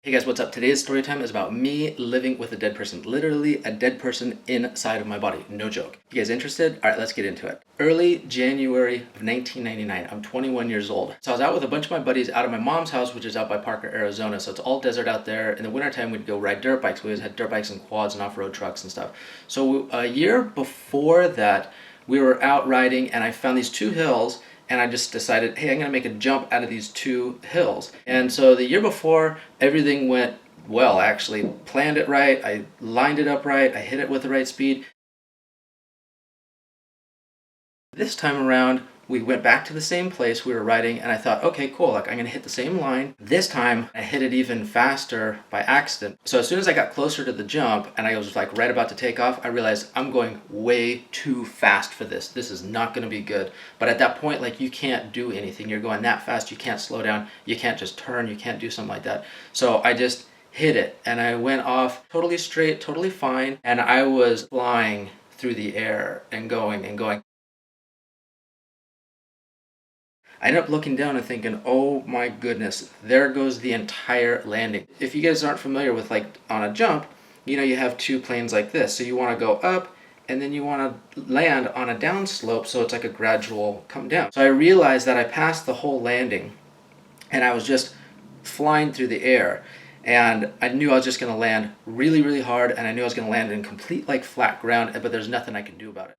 Hey guys, what's up? Today's story time is about me living with a dead person. Literally a dead person inside of my body. No joke. You guys interested? All right, let's get into it. Early January of 1999. I'm 21 years old. So I was out with a bunch of my buddies out of my mom's house, which is out by Parker, Arizona. So it's all desert out there. In the wintertime, we'd go ride dirt bikes. We always had dirt bikes and quads and off-road trucks and stuff. So a year before that, we were out riding and I found these two hills and I just decided, hey, I'm gonna make a jump out of these two hills. And so the year before, everything went well, actually. Planned it right, I lined it up right, I hit it with the right speed. This time around, we went back to the same place we were riding, and I thought, okay, cool, like I'm gonna hit the same line. This time, I hit it even faster by accident. So as soon as I got closer to the jump, and I was like right about to take off, I realized I'm going way too fast for this. This is not gonna be good. But at that point, like you can't do anything. You're going that fast, you can't slow down, you can't just turn, you can't do something like that. So I just hit it, and I went off totally straight, totally fine, and I was flying through the air and going and going. I ended up looking down and thinking, oh my goodness, there goes the entire landing. If you guys aren't familiar with like on a jump, you have two planes like this. So you want to go up and then you want to land on a downslope so it's like a gradual come down. So I realized that I passed the whole landing and I was just flying through the air. And I knew I was just going to land really, really hard, and I knew I was going to land in complete like flat ground, but there's nothing I can do about it.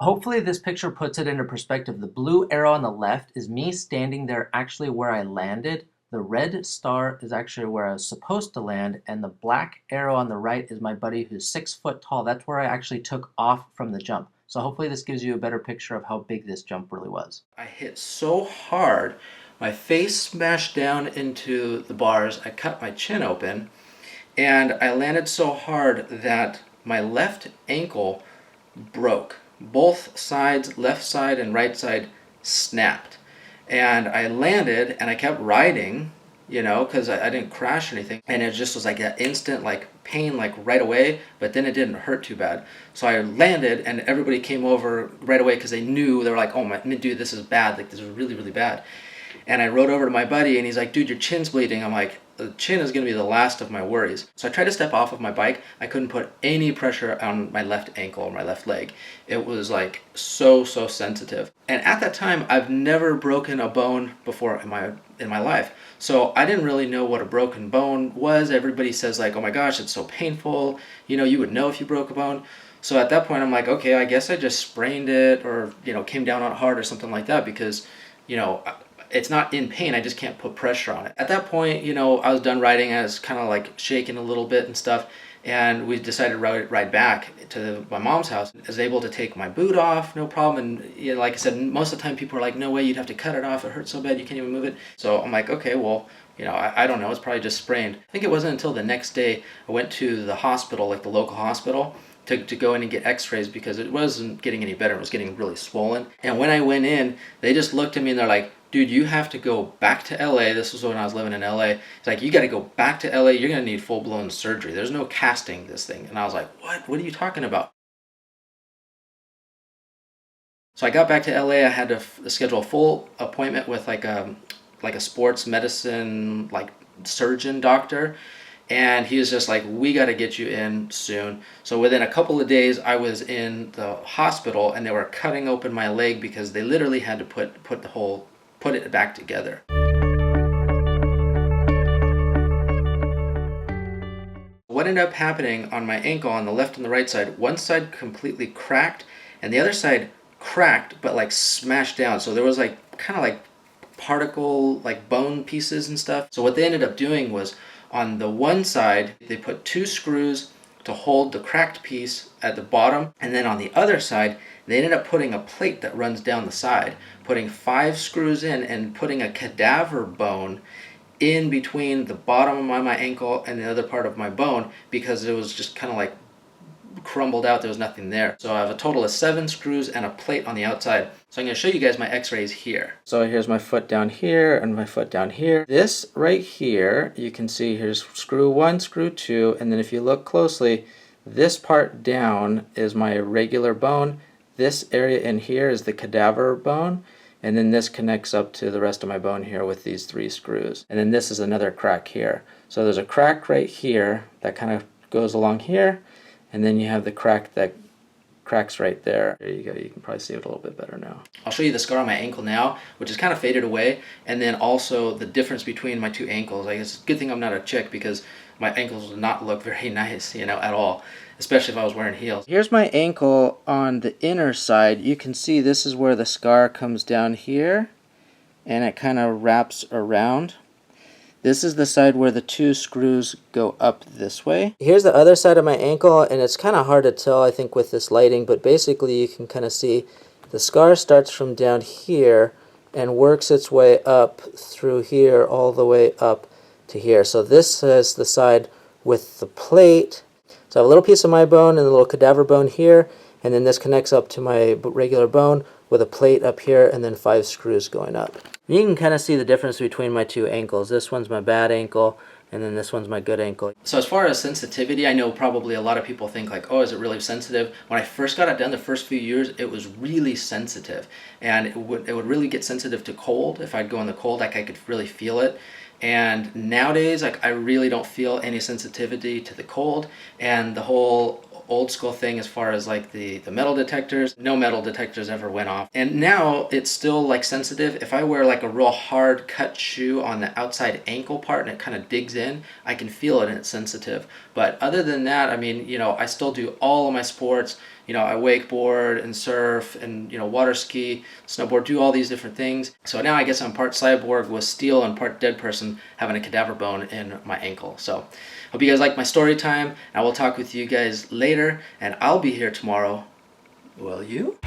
Hopefully this picture puts it into perspective. The blue arrow on the left is me standing there actually where I landed. The red star is actually where I was supposed to land, and the black arrow on the right is my buddy who's 6 foot tall. That's where I actually took off from the jump. So hopefully this gives you a better picture of how big this jump really was. I hit so hard, my face smashed down into the bars, I cut my chin open, and I landed so hard that my left ankle broke. Both sides, left side and right side, snapped. And I landed and I kept riding, because I didn't crash or anything. And it just was like that instant like pain like right away, but then it didn't hurt too bad. So I landed and everybody came over right away because they were like, oh my dude, this is bad. Like this is really, really bad. And I rode over to my buddy and he's like, dude, your chin's bleeding. I'm like, the chin is going to be the last of my worries. So I tried to step off of my bike. I couldn't put any pressure on my left ankle or my left leg. It was like so sensitive. And at that time, I've never broken a bone before in my life. So I didn't really know what a broken bone was. Everybody says like, oh my gosh, it's so painful. You would know if you broke a bone. So at that point, I'm like, okay, I guess I just sprained it or, came down on it hard or something like that because, it's not in pain, I just can't put pressure on it. At that point, I was done riding, I was kind of like shaking a little bit and stuff, and we decided to ride back to my mom's house. I was able to take my boot off, no problem, and like I said, most of the time people are like, no way, you'd have to cut it off, it hurts so bad, you can't even move it. So I'm like, okay, well, I don't know, it's probably just sprained. I think it wasn't until the next day I went to the hospital, like the local hospital, to go in and get x-rays because it wasn't getting any better, it was getting really swollen. And when I went in, they just looked at me and they're like, dude, you have to go back to LA. This was when I was living in LA. It's like, you got to go back to LA. You're going to need full-blown surgery. There's no casting this thing. And I was like, what? What are you talking about? So I got back to LA. I had to schedule a full appointment with like a sports medicine like surgeon doctor. And he was just like, we got to get you in soon. So within a couple of days, I was in the hospital and they were cutting open my leg because they literally had to put it back together. What ended up happening on my ankle on the left and the right side, one side completely cracked and the other side cracked but like smashed down. So there was like kind of like particle like bone pieces and stuff. So what they ended up doing was on the one side, they put 2 screws to hold the cracked piece at the bottom, and then on the other side, they ended up putting a plate that runs down the side, putting 5 screws in and putting a cadaver bone in between the bottom of my ankle and the other part of my bone because it was just kind of like crumbled out, there was nothing there. So I have a total of 7 screws and a plate on the outside. So I'm going to show you guys my x-rays here. So here's my foot down here and my foot down here. This right here, you can see here's screw 1, screw 2, and then if you look closely, this part down is my regular bone. This area in here is the cadaver bone, and then this connects up to the rest of my bone here with these 3 screws. And then this is another crack here. So there's a crack right here that kind of goes along here, and then you have the crack that cracks right there. There you go. You can probably see it a little bit better now. I'll show you the scar on my ankle now, which is kind of faded away, and then also the difference between my two ankles. I guess it's a good thing I'm not a chick because my ankles would not look very nice, you know, at all, especially if I was wearing heels. Here's my ankle on the inner side. You can see this is where the scar comes down here, and it kind of wraps around. This is the side where the two screws go up this way. Here's the other side of my ankle, and it's kind of hard to tell, I think, with this lighting, but basically you can kind of see the scar starts from down here and works its way up through here all the way up to here. So this is the side with the plate. So I have a little piece of my bone and a little cadaver bone here, and then this connects up to my regular bone with a plate up here and then 5 screws going up. You can kind of see the difference between my two ankles. This one's my bad ankle, and then this one's my good ankle. So as far as sensitivity, I know probably a lot of people think like, oh, is it really sensitive? When I first got it done the first few years, it was really sensitive. And it would really get sensitive to cold. If I'd go in the cold, like I could really feel it. And nowadays, like I really don't feel any sensitivity to the cold, and the whole old school thing as far as like the metal detectors, no metal detectors ever went off. And now it's still like sensitive. If I wear like a real hard cut shoe on the outside ankle part and it kind of digs in, I can feel it and it's sensitive. But other than that, I mean, you know, I still do all of my sports. You know, I wakeboard and surf and, you know, water ski, snowboard, do all these different things. So now I guess I'm part cyborg with steel and part dead person having a cadaver bone in my ankle. So hope you guys like my story time. I will talk with you guys later, and I'll be here tomorrow. Will you?